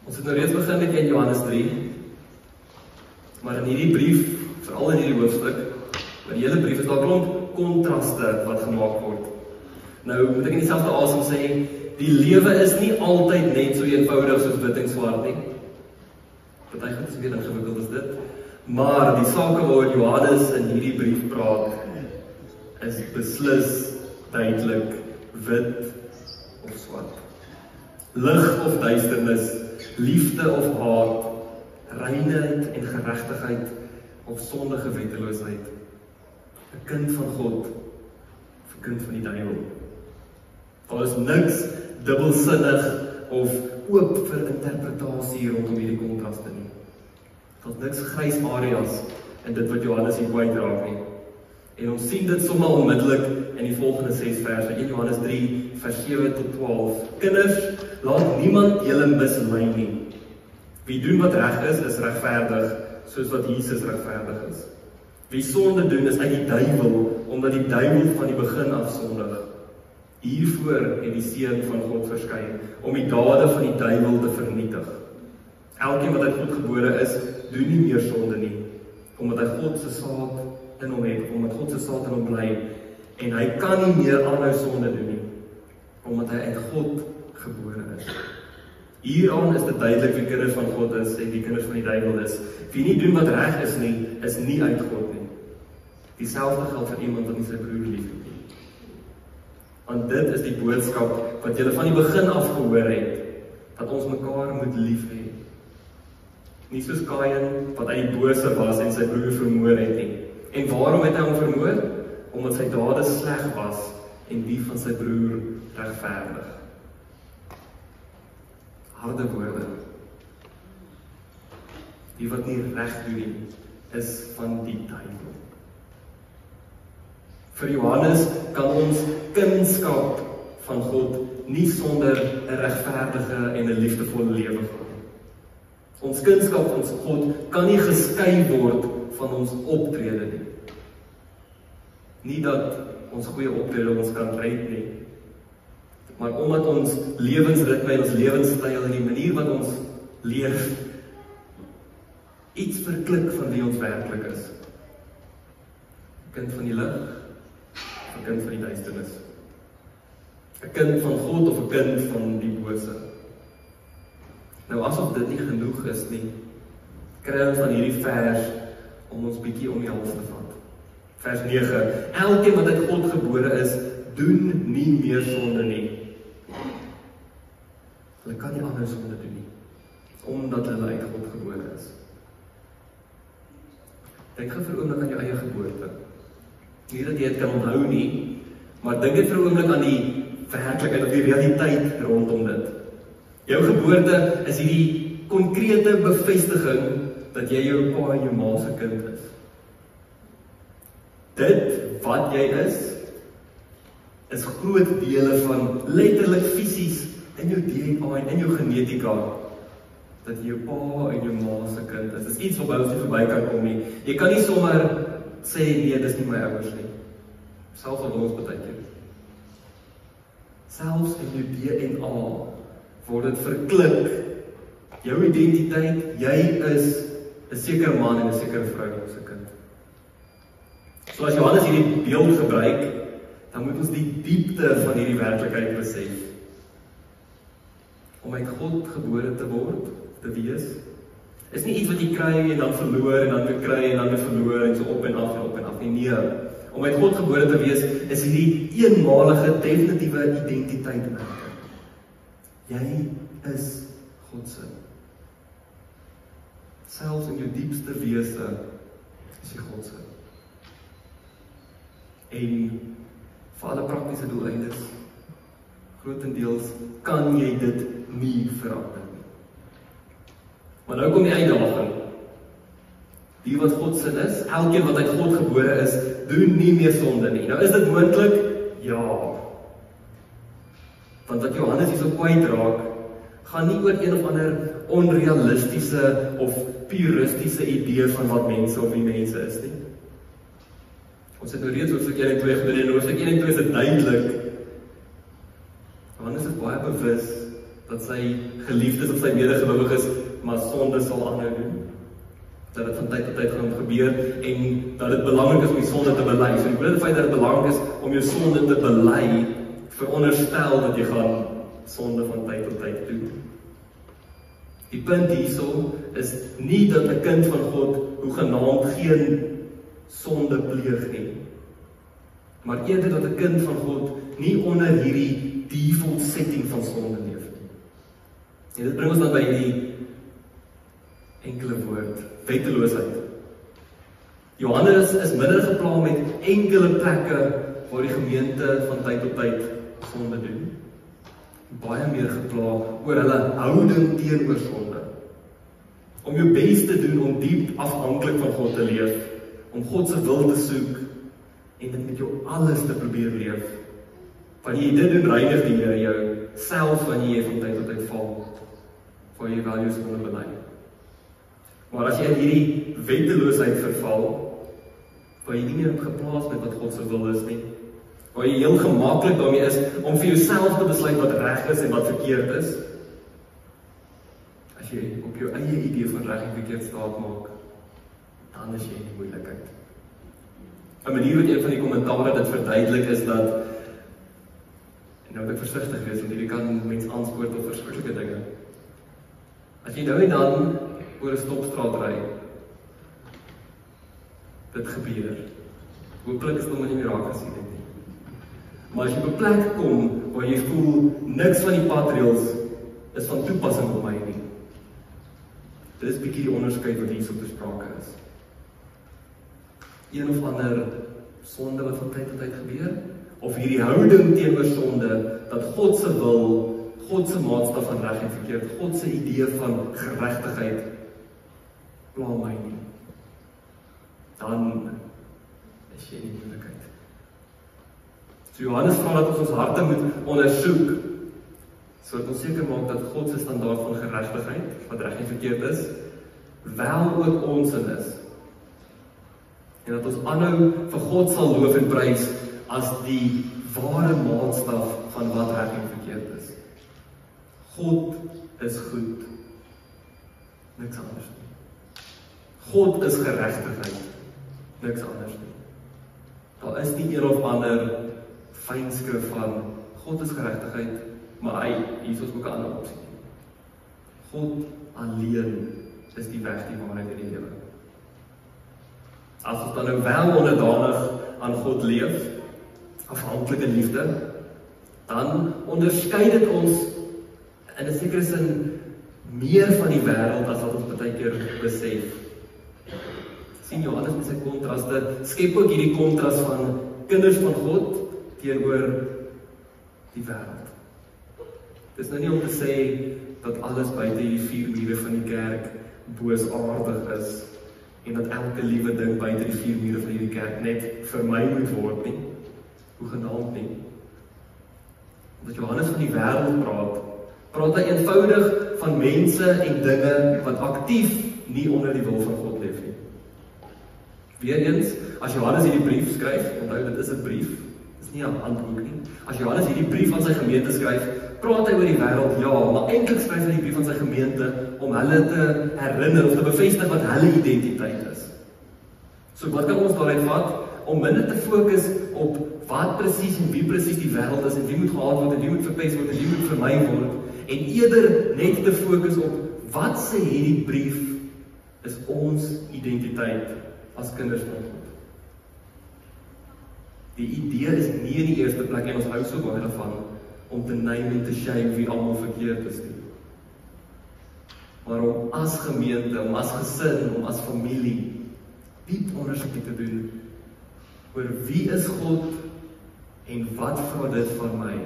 Ons het nou reeds begin met 1 Johannes 3, maar in hierdie brief, veral in hierdie hoofstuk, maar die hele brief is daar 'n klomp kontraste wat gemaak word. Nou moet ek in dieselfde asem sê, die lewe is nie altyd net so eenvoudig soos wit en swart nie. Party goed is meer ingewikkeld as dit. Maar die sake waaroor Johannes in hierdie brief praat, is beslis duidelik wit of swart. Lig of duisternis, liefde of haat, reinheid en geregtigheid of sondige wetteloosheid. 'n Kind van God of 'n kind van die duiwel. Daar is niks dubbelsinnig of oop vir interpretasie rondom hierdie kontraste nie. Daar is niks grys areas in dit wat Johannes hier kwytraak nie. En ons sien dit sommer onmiddellik in die volgende 6 verse, 1 Johannes 3 vers 7 tot 12. Kinders, laat niemand julle mislei nie. Wie doen wat reg is regverdig, soos wat Jesus regverdig is. Wie sonde doen is uit die duiwel, omdat die duiwel van die begin af sondig. Hiervoor het die Seun van God verskyn, om die dade van die duiwel te vernietig. Elkeen wat uit God gebore is, doen nie meer sonde nie, omdat hy God se saad in hom het, omdat God se saad in hom bly, en hy kan nie meer aanhou sonde doen nie, omdat hy uit God gebore is. Hieraan is dit duidelik wie kinders van God is en wie kinders van die duiwel is. Wie nie doen wat reg is nie uit God nie. Dieselfde geld vir iemand wat nie sy broer liefhet nie. Want dit is die boodskap wat julle van die begin af gehoor het, dat ons mekaar moet lief hê. Nie soos Kain, wat hy die bose was en sy broer vermoor het nie. En waarom het hy hom vermoor? Omdat sy dade sleg was en die van sy broer regverdig. Harde woorde. Die wat nie reg doen nie, is van die duiwel. Vir Johannes kan ons kindskap van God nie sonder 'n regverdige en 'n liefdevolle lewe gaan. Ons kindskap van God kan nie geskei word van ons optrede nie. Nie dat ons goeie optrede ons kan red nie, maar omdat ons lewensritme en ons lewenstyl en die manier wat ons leef iets verklik van wie ons werklik is. 'n Kind van die lig, 'n kind van die duisternis. 'n Kind van God of 'n kind van die bose. Nou asof dit nie genoeg is nie, kry ons van hierdie vers om ons bietjie om die hals te vat. Vers 9. Elkeen wat uit God gebore is, doen nie meer sonde nie. Hulle kan nie anders sonde doen nie, omdat hulle uit God gebore is. Dink vir 'n oomblik aan jou eie geboorte. Nie dat jy dit kan onthou nie, maar dink net vir 'n oomblik aan die werklikheid of die realiteit rondom dit. Jou geboorte is hierdie konkrete bevestiging dat jy jou pa en jou ma se kind is. Dit wat jy is groot dele van letterlik fisies in jou DNA en in jou genetika dat jy jou pa en jou ma se kind is. Dis iets wat ons nie verby kan kom nie. Jy kan nie sommer sê nee, dis nie my ouers nie. Selfs al ons baie keer. Selfs in jou DNA word dit verklik. Jou identiteit, jy is 'n sekere man en 'n sekere vrou se kind. So as Johannes hierdie beeld gebruik, dan moet ons die diepte van hierdie werklikheid besef. Om uit God gebore te word, te wees, is nie iets wat jy kry en dan verloor en dan weer kry en dan weer verloor en so op en af nie. Nee, om uit God gebore te wees, is hierdie eenmalige, definitiewe identiteit merke. Jy is God se. Selfs in jou diepste wese is jy God se. En vir alle praktiese doeleindes, grootendeels kan jy dit nie verander nie. Maar nou kom die uitdaging. Die wat God se is, elkeen wat uit God gebore is, doen nie meer sonde nie. Nou is dit moontlik? Ja. Want wat Johannes hierso kwytraak, gaan nie oor een of ander onrealistiese of puristiese idee van wat mense of wie mense is nie. Ons het nou reeds hoofstuk 1 en 2 gedoen en hoofstuk 1 en 2 is dit duidelik. Johannes is baie bewus dat sy geliefdes of sy medegelowiges maar sonde sal aanhou doen. Dat dit van tyd tot tyd gaan gebeur en dat dit belangrik is om die sonde te bely. So die groot feit dat dit belangrik is om jou sonde te bely, veronderstel dat jy gaan sonde van tyd tot tyd doen. Die punt hierso is nie dat 'n kind van God hoegenaamd geen sonde pleeg nie, maar eerder dat 'n kind van God nie onder hierdie default setting van sonde leef nie. En dit bring ons dan by die enkele woord, wetteloosheid. Johannes is minder gepla met enkele plekke waar die gemeente van tyd tot tyd sonde doen. Baie meer gepla oor hulle houding teenoor sonde. Om jou bes te doen om diep afhanklik van God te leef, om God se wil te soek en dit met jou alles te probeer leef. Wanneer jy dit doen, reinig die Here jou, selfs wanneer jy van tyd tot tyd val, waar jy wel jou sonde bely. Maar as jy in hierdie wetteloosheid verval, waar jy nie meer geplaas met wat God se wil is nie, waar jy heel gemaklik daarmee is om vir jouself te besluit wat reg is en wat verkeerd is, as jy op jou eie idee van reg en verkeerd staat maak, dan is jy in die moeilikheid. 'n manier wat een van die kommentare dit verduidelik is dat, en nou moet ek versigtig wees, want hierdie kan mens aanspoor tot verskriklike dinge. As jy nou en dan oor 'n stopstraat ry, dit gebeur. Hooplik is dit omdat jy nie raak gesien het nie. Maar as jy op 'n plek kom waar jy voel niks van die padreëls is van toepassing op my nie, dit is bietjie die onderskeid wat hier so ter sprake is. Een of ander sonde wat van tyd tot tyd gebeur, of hierdie houding teenoor sonde, dat God se wil, God se maatstaf van reg en verkeerd, God se idee van geregtigheid, pla my nie. Dan is jy in die moeilikheid. So Johannes vra dat ons harte moet ondersoek, sodat ons seker maak dat God se standaard van geregtigheid, wat reg en verkeerd is, wel ook ons in is. En dat ons aanhou vir God sal loof en prys as die ware maatstaf van wat reg en verkeerd is. God is goed. Niks anders nie. God is geregtigheid. Niks anders nie. Daar is nie een of ander fynskrif van God is geregtigheid, maar hier is ook 'n ander opsie. God alleen is die weg, die waarheid en die lewe. As ons dan nou wel onderdanig aan God leef, afhanklik in liefde, dan onderskei dit ons in 'n sekere sin meer van die wêreld as wat ons baie keer besef. Sien Johannes met sy kontraste, skep ook hierdie kontras van kinders van God teenoor die wêreld. Dit is nou nie om te sê dat alles buite hierdie 4 mure van die kerk boosaardig is en dat elke liewe ding buite die 4 mure van hierdie kerk net vermy moet word nie, hoegenaamd nie. Omdat Johannes van die wêreld praat hy eenvoudig van mense en dinge wat aktief nie onder die wil van God leef nie. Weereens, as Johannes hierdie brief skryf, onthou dit is 'n brief, dit is nie 'n handboek nie. As Johannes hierdie brief aan sy gemeente skryf, praat hy oor die wêreld, ja, maar eintlik skryf hy die brief aan sy gemeente om hulle te herinner of te bevestig wat hulle identiteit is. So wat kan ons daaruit vat? Om minder te fokus op wat presies en wie presies die wêreld is en wie moet gehaat word en wie moet verpes word en wie moet vermy word, en eerder net te fokus op wat sê hierdie brief is ons identiteit as kinders van God. Die idee is nie in die eerste plek, en ons hou so baie daarvan, om te name en te shame wie almal verkeerd is nie. Maar om as gemeente, om as gesin, om as familie, diep ondersoek te doen oor wie is God en wat vra dit van my?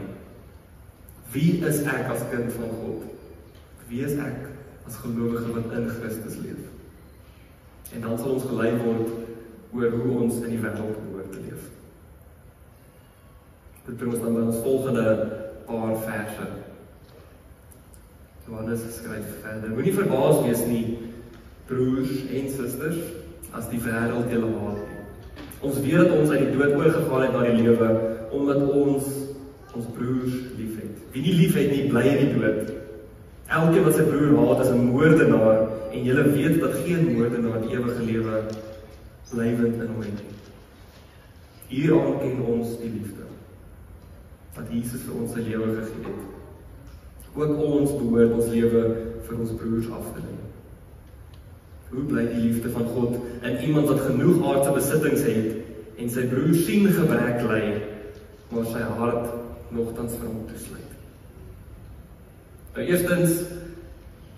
Wie is ek as kind van God? Wie is ek as gelowige wat in Christus leef? En dan sal ons gelei word oor hoe ons in die wêreld behoort te leef. Dit bring ons dan by ons volgende paar verse. Johannes skryf verder: Moenie verbaas wees nie, broers en susters, as die wêreld julle haat nie. Ons weet dat ons uit die dood oorgegaan het na die lewe, omdat ons broers liefhet. Wie nie liefhet nie, bly in die dood. Elkeen wat sy broer haat is 'n moordenaar en julle weet dat geen moordenaar die ewige lewe blywend in hom het. Hieraan ken ons die liefde, wat Jesus vir ons sy lewe gegee het. Ook ons behoort ons lewe vir ons broers af te lê. Hoe bly die liefde van God in iemand wat genoeg aardse besittings het en sy broer sien gebrek ly, maar sy hart nogtans vir hom toesluit? Nou eerstens,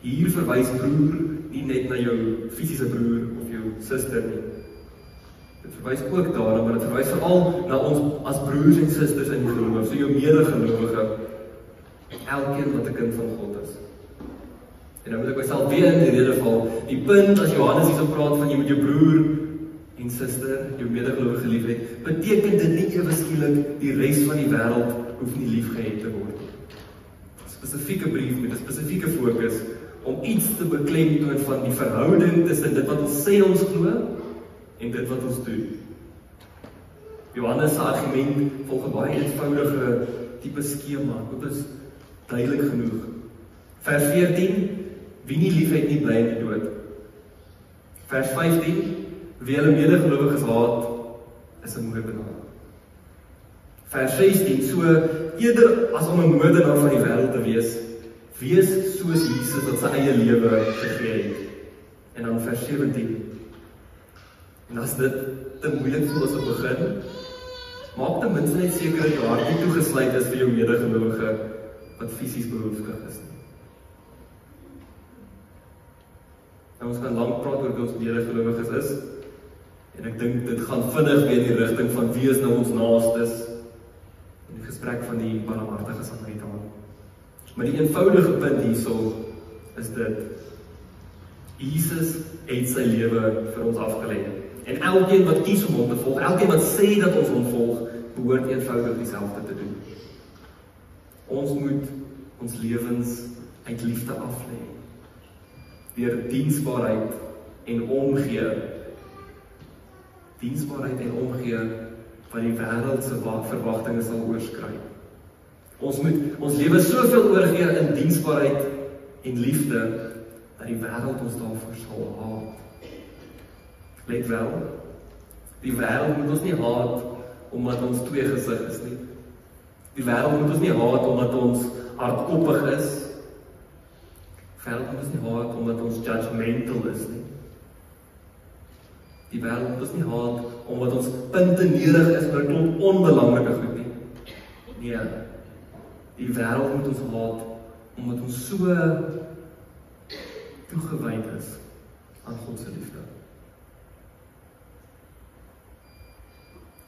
hier verwys broer nie net na jou fisiese broer of jou suster nie. Dit verwys ook daarna, maar dit verwys veral na ons as broers en susters in die geloof, so jou medegelowige, elkeen wat 'n kind van God is. En nou moet ek myself weer in die rede val, die punt as Johannes hierso praat van jy moet jou broer en suster, jou medegelowige lief hê, beteken dit nie ewe skielik die res van die wêreld hoef nie liefgehet te word. 'n Spesifieke brief met 'n spesifieke fokus om iets te beklemtoon van die verhouding tussen dit wat ons sê ons glo en dit wat ons doen. Johannes se argument volg 'n baie eenvoudige tipe skema, dit is duidelik genoeg. Vers 14, wie nie lief het nie bly in die dood. Vers 15, wie hulle medegelowiges haat, is 'n moordenaar. Vers 16, so eerder as om 'n moordenaar van die wêreld te wees soos Jesus wat sy eie lewe gegee het. En dan vers 17, en as dit te moeilik voel as 'n begin, maak ten minste net seker dat jou hart nie toegesluit is vir jou medegelowige wat fisies behoeftig is. Nou, ons kan lank praat oor wie ons medegelowiges is, en ek dink dit gaan vinnig weer in die rigting van wie is nou ons naastes, in die gesprek van die barmhartige Samaritaan. Maar die eenvoudige punt hierso is dit, Jesus het sy lewe vir ons afgelê. En elkeen wat kies om hom te volg, elkeen wat sê dat ons hom volg, behoort eenvoudig dieselfde te doen. Ons moet ons lewens uit liefde aflê, deur diensbaarheid en omgee. Diensbaarheid en omgee wat die wêreld se verwagtinge sal oorskry. Ons moet ons lewe soveel oorgee in diensbaarheid en liefde dat die wêreld ons daarvoor sal haat. Let wel, die wêreld moet ons nie haat omdat ons tweegesig is nie. Die wêreld moet ons nie haat omdat ons hardkoppig is. Die wêreld moet ons nie haat omdat ons judgmental is nie. Die wêreld moet ons nie haat omdat ons puntenerig is oor 'n klomp onbelangrike goed nie. Nee, die wêreld moet ons haat omdat ons so toegewyd is aan God se liefde.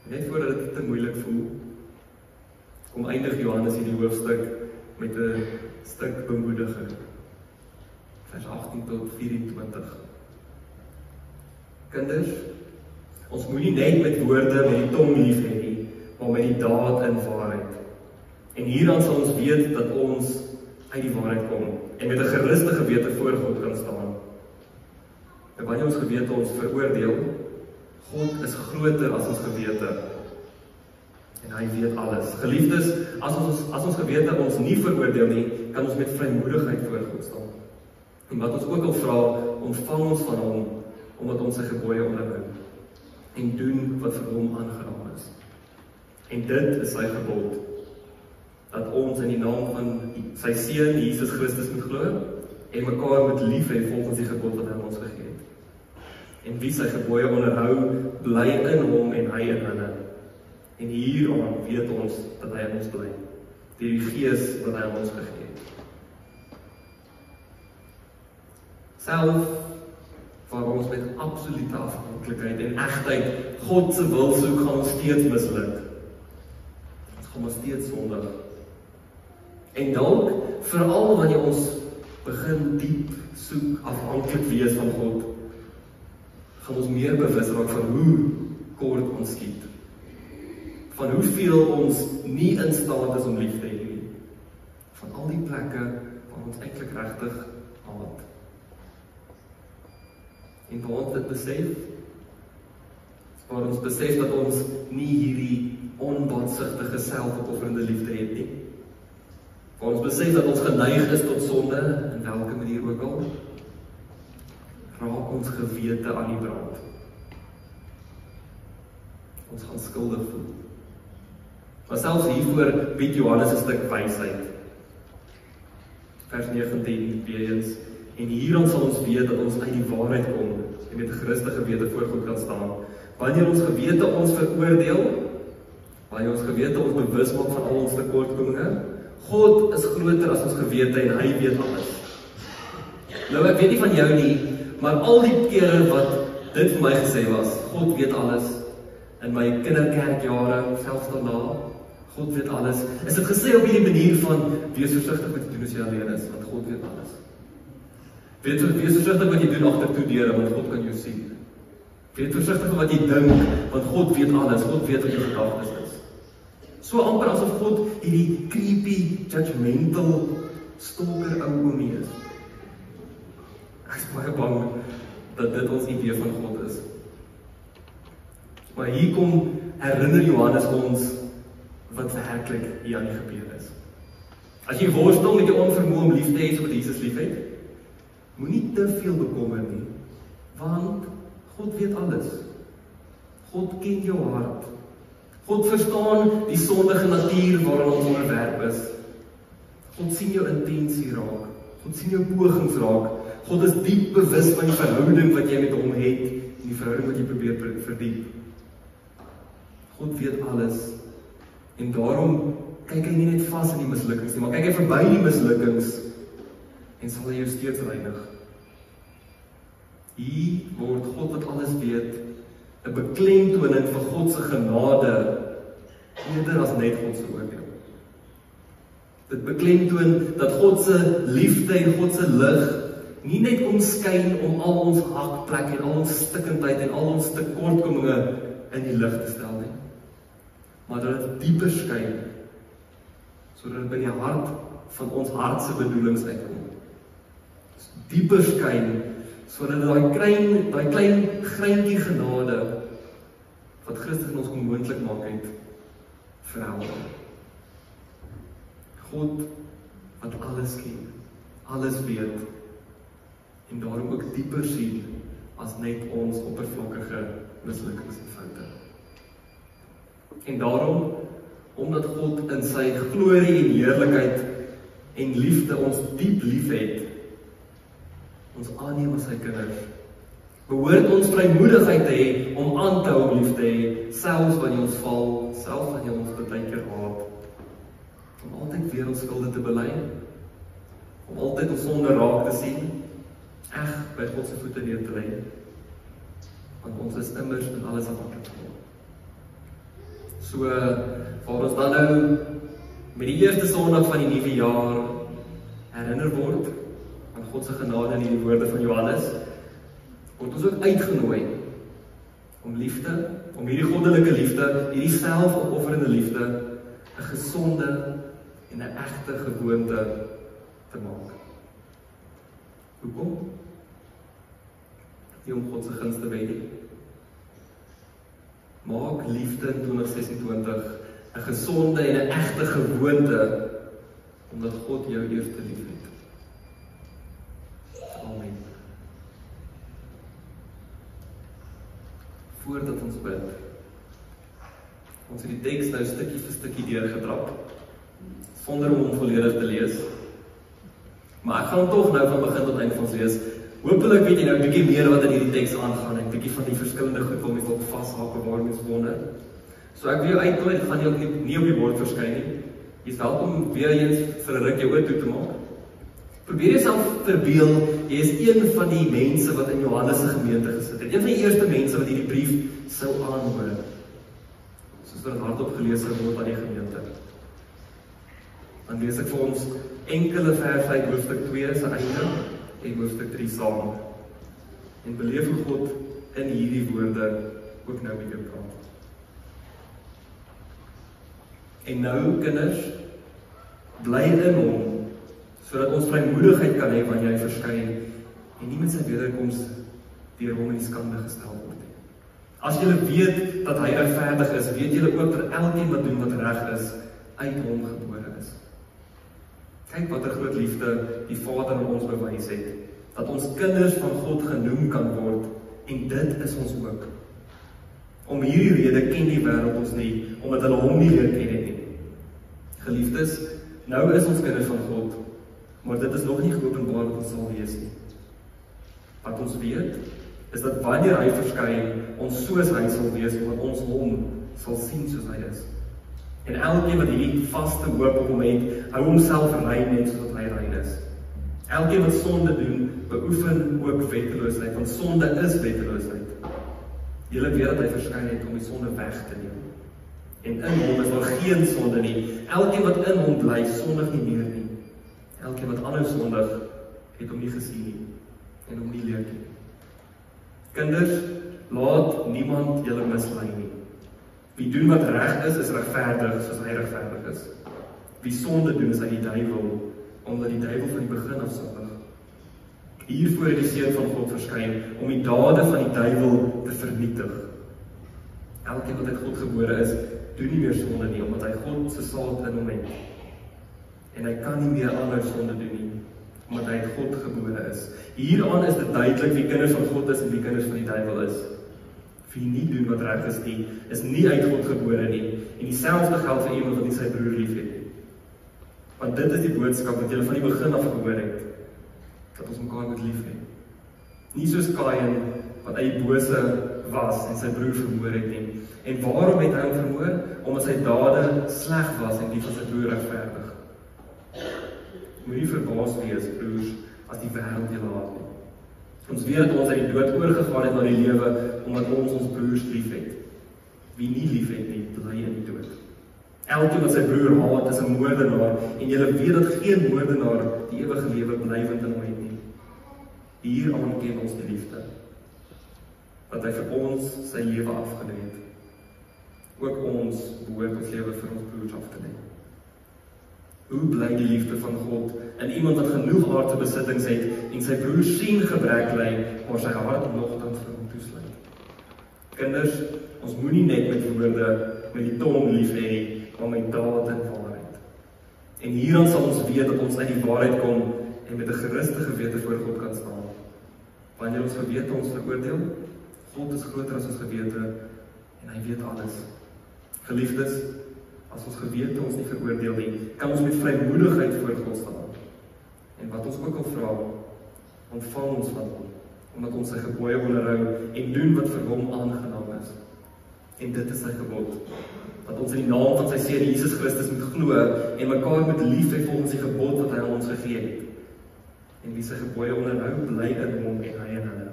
Net voordat dit te moeilik voel, kom eindig Johannes hierdie hoofstuk met 'n stuk bemoediging. Vers 18 tot 24. Kinders, ons moenie net met woorde met die tong lief hê nie, maar met die daad in waarheid. En hieraan sal ons weet dat ons uit die waarheid kom en met 'n geruste gewete voor God kan staan. En wanneer ons gewete ons veroordeel, God is groter as ons gewete. En hy weet alles. Geliefdes, as ons gewete ons nie veroordeel nie, kan ons met vrymoedigheid voor God staan. En wat ons ook al vra, ontvang ons van hom, omdat ons sy gebooie onderhou en doen wat vir hom aangenaam is. En dit is sy gebod, dat ons in die naam van sy seun Jesus Christus moet glo en mekaar moet lief hê volgens die gebod wat hy ons gegee het. En wie sy gebooie onderhou, bly in hom en hy in hulle. En hieraan weet ons dat hy in ons bly, deur die Gees wat hy aan ons gegee het. Self waar ons met absolute afhanklikheid en egtheid God se wil soek, gaan ons steeds misluk. Ons gaan ons steeds sondig. En dalk, veral wanneer ons begin diep soek, afhanklik wees van God, gaan ons meer bewus raak van hoe kort ons skiet. Van hoeveel ons nie in staat is om lief te hê nie. Van al die plekke waar ons eintlik regtig haat. En waar ons dit besef, waar ons besef dat ons nie hierdie onbaatsigtige selfopofferende liefde het nie. Waar ons besef dat ons geneig is tot sonde, en welke manier ook al, raak ons gewete aan die brand. Ons gaan skuldig voel. Maar selfs hiervoor bied Johannes 'n stuk wysheid. Vers 19 weer eens, en hierom sal ons weet dat ons uit die waarheid kom, en met 'n geruste gewete voor God kan staan. Wanneer ons gewete ons veroordeel, wanneer ons gewete ons bewus maak van al ons tekortkominge, God is groter as ons gewete en hy weet alles. Nou ek weet nie van jou nie, maar al die kere wat dit vir my gesê was, God weet alles, in my kinderkerkjare, selfs daarna, God weet alles, is dit gesê op hierdie manier van, wees versigtig wat jy doen as jy alleen is, want God weet alles. Wees versigtig wat jy doen agter toe deure, want God kan jou sien. Wees versigtig wat jy dink, want God weet alles, God weet wat jou gedagtes is. So amper asof God hierdie creepy, judgmental, stalker ou oomie is. Ek is baie bang dat dit ons idee van God is. Maar hier kom herinner Johannes ons wat werklik hier aan die gebeur is. As jy worstel met jou onvermoë om lief te hê soos Jesus liefhet, moenie te veel bekommer nie, want God weet alles. God ken jou hart. God verstaan die sondige natuur waaraan ons onderwerp is. God sien jou intensie raak. God sien jou pogings raak. God is diep bewus van die verhouding wat jy met hom het en die verhouding wat jy probeer verdiep. God weet alles. En daarom kyk hy nie net vas in die mislukkings nie, maar kyk hy verby die mislukkings en sal hy jou steeds reinig. Hier word God wat alles weet 'n beklemtoning van God se genade eerder as net God se oordeel. Dit beklemtoon dat God se liefde en God se lig nie net omskyn om al ons hakplek en al ons stikkendheid en al ons tekortkominge in die lig te stel nie, maar dat dit dieper skyn sodat dit by die hart van ons hartse bedoelings uitkom. Dieper skyn sodat daai klein greintjie genade wat Christus in ons kom moontlik maak het, verhelder. God wat alles ken, alles weet en daarom ook dieper sien as net ons oppervlakkige mislukkings en foute. En daarom, omdat God in sy glorie en heerlikheid en liefde ons diep liefhet, ons aanneem as sy kinders, behoort ons vrymoedigheid te hê om aan te hou lief te hê, selfs wanneer ons val, selfs wanneer ons baie keer haat, om altyd weer ons skulde te bely, om altyd ons sonde raak te sien, eg by God se voete neer te lê, want ons is immers in alles afhanklik van hom. So, waar ons dan nou met die eerste Sondag van die nuwe jaar herinner word aan God se genade in die woorde van Johannes, word ons ook uitgenooi om liefde, om hierdie goddelike liefde, hierdie selfopofferende liefde, 'n gesonde en 'n egte gewoonte te maak. Hoekom? Nie om God se guns te wen nie. Maak liefde in 2026 'n gesonde en 'n egte gewoonte, omdat God jou eerste liefhet. Amen. Voordat ons bid, ons het die teks nou stukkie vir stukkie deurgetrap, sonder om hom volledig te lees. Maar ek gaan tog nou van begin tot eind van ons lees. Hoopelik weet jy nou 'n bietjie meer wat in hierdie teks aangaan en 'n bietjie van die verskillende goed wat mens wil vashaak waar mens wonder. So ek wil jou uitnooi, dit gaan nie op die bord verskyn nie. Jy is welkom weer eens vir 'n ruk jou oor toe te maak. Probeer jouself verbeel, jy is een van die mense wat in Johannes se gemeente gesit het. Een van die eerste mense wat hierdie brief sou aanhoor. Soos wat dit hardop gelees sou word aan die gemeente. Dan lees ek vir ons enkele verse uit hoofstuk 2 se einde en hoofstuk 3 saam. En beleef hoe God in hierdie woorde ook nou met jou praat. En nou, kinders, bly in hom, sodat ons vrymoedigheid kan hê wanneer hy verskyn en nie met sy wederkoms deur hom in die skande gestel word nie. As julle weet dat hy regverdig is, weet julle ook dat elkeen wat doen wat reg is, uit hom gebore is. Kyk wat 'n groot liefde die Vader aan ons bewys het, dat ons kinders van God genoem kan word, en dit is ons ook. Om hierdie rede ken die wêreld ons nie, omdat hulle hom nie leer ken het nie. Geliefdes, nou is ons kinders van God, maar dit is nog nie geopenbaar wat ons sal wees nie. Wat ons weet, is dat wanneer hy verskyn, ons soos hy sal wees, want ons hom sal sien soos hy is. En elkeen wat hierdie vaste hoop op hom het, hou homself rein net soos hy rein is. Elkeen wat sonde doen, beoefen ook wetteloosheid, want sonde is wetteloosheid. Julle weet dat hy verskyn het om die sonde weg te neem. En in hom is daar geen sonde nie. Elkeen wat in hom bly, sondig nie meer nie. Elkeen wat aanhou sondig, het hom nie gesien nie en hom nie leer ken. Kinders, laat niemand julle mislei nie. Wie doen wat reg is regverdig soos hy regverdig is. Wie sonde doen, is uit die duiwel, omdat die duiwel van die begin af sondig. Hiervoor het die Seun van God verskyn, om die dade van die duiwel te vernietig. Elkeen wat uit God gebore is, doen nie meer sonde nie, omdat hy God se saad in hom het. En hy kan nie meer aanhou sonde doen nie, omdat hy uit God gebore is. Hieraan is dit duidelik wie kinders van God is en wie kinders van die duiwel is. Wie nie doen wat reg is nie uit God gebore nie, en dieselfde geld vir iemand wat nie sy broer lief het nie. Want dit is die boodskap wat julle van die begin af gehoor het, dat ons mekaar moet lief hê. Nie soos Kain, wat hy bose was en sy broer vermoor het nie. En waarom het hy hom vermoor? Omdat sy dade sleg was en die van sy broer regverdig. Moenie verbaas wees, broers, as die wêreld julle haat nie. Ons weet dat ons uit die dood oorgegaan het na die lewe, omdat ons broers lief het. Wie nie lief het nie, bly in die dood. Elkeen wat sy broer haat, is 'n moordenaar, en julle weet dat geen moordenaar die ewige lewe blywend in hom het nie. Hieraan ken ons die liefde, dat hy vir ons sy lewe afgelê het. Ook ons behoort ons lewe vir ons broers af te lê. Hoe bly die liefde van God in iemand wat genoeg aardse besittings het en sy broer sien gebrek ly, maar sy hart nogtans vir hom toesluit? Kinders, ons moenie net met woorde, met die tong lief hê, maar met daad en waarheid. En hieraan sal ons weet dat ons uit die waarheid kom en met 'n geruste gewete voor God kan staan. Wanneer ons gewete ons veroordeel, God is groter as ons gewete en hy weet alles. Geliefdes, as ons gewete ons nie veroordeel nie, kan ons met vrymoedigheid voor God staan. En wat ons ook al vra, ontvang ons van hom, omdat ons sy gebooie onderhou en doen wat vir hom aangenaam is. En dit is sy gebod, dat ons in die naam van sy Seun Jesus Christus moet glo en mekaar moet lief hê volgens die gebod wat hy aan ons gegee het. En wie sy gebooie onderhou, bly in hom en hy in hulle.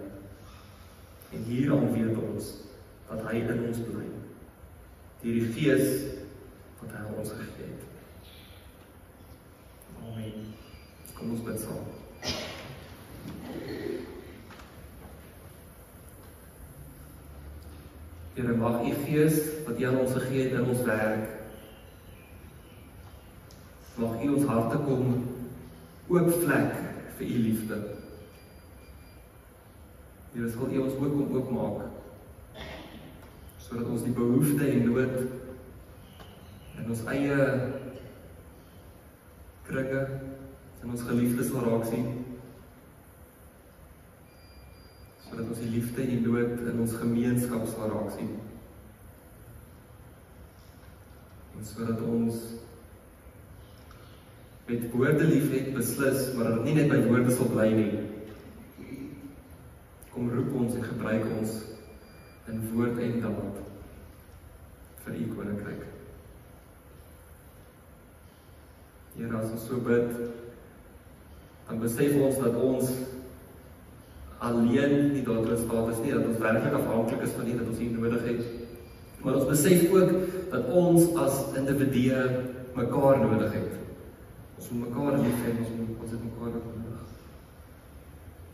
En hieraan weet ons dat hy in ons bly, deur die Gees wat hy aan ons gegee het. Amen. Kom ons bid saam. Here, mag u Gees wat u aan ons gegee het in ons werk, mag u ons harte kom oopvlek vir u liefde. Here, sal u ons ook kom oopmaak, sodat ons die behoefte en nood in ons eie kringe, in ons geliefdes sal raak sien, sodat ons die liefde en die nood in ons gemeenskap sal raak sien. En sodat ons met woorde liefhet beslis, maar dat het nie net by woorde sal bly nie. Kom roep ons en gebruik ons in woord en daad vir u koninkryk. Here, as ons so bid, dan besef ons dat ons alleen nie daartoe in staat is nie, dat ons werklik afhanklik is van nie, dat ons nie nodig het. Maar ons besef ook dat ons as individue mekaar nodig het. Ons moet mekaar lief hê, ons het mekaar nodig.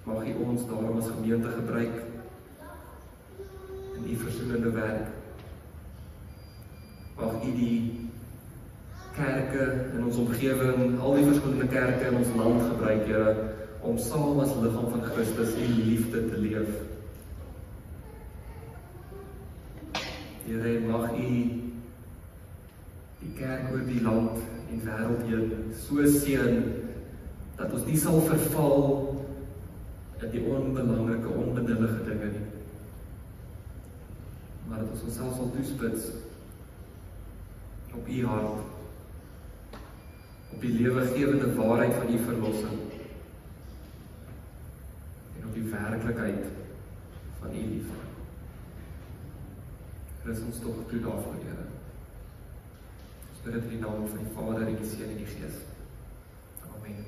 Mag u ons daarom as gemeente gebruik in u versoenende werk. Mag u die kerke in ons omgewing, al die verskillende kerke in ons land gebruik, Here, om saam as liggaam van Christus in liefde te leef. Here, mag u die kerk oor die land en wêreld heen so seën, dat ons nie sal verval in die onbelangrike, onbenullige dinge nie, maar dat ons onsself sal toespits op u hart, op die lewegewende waarheid van u verlossing, en op die werklikheid van u liefde. Rus ons tog toe daarvoor, Here. Ons bid dit in die naam van die Vader, en die Seun en die Gees. Amen.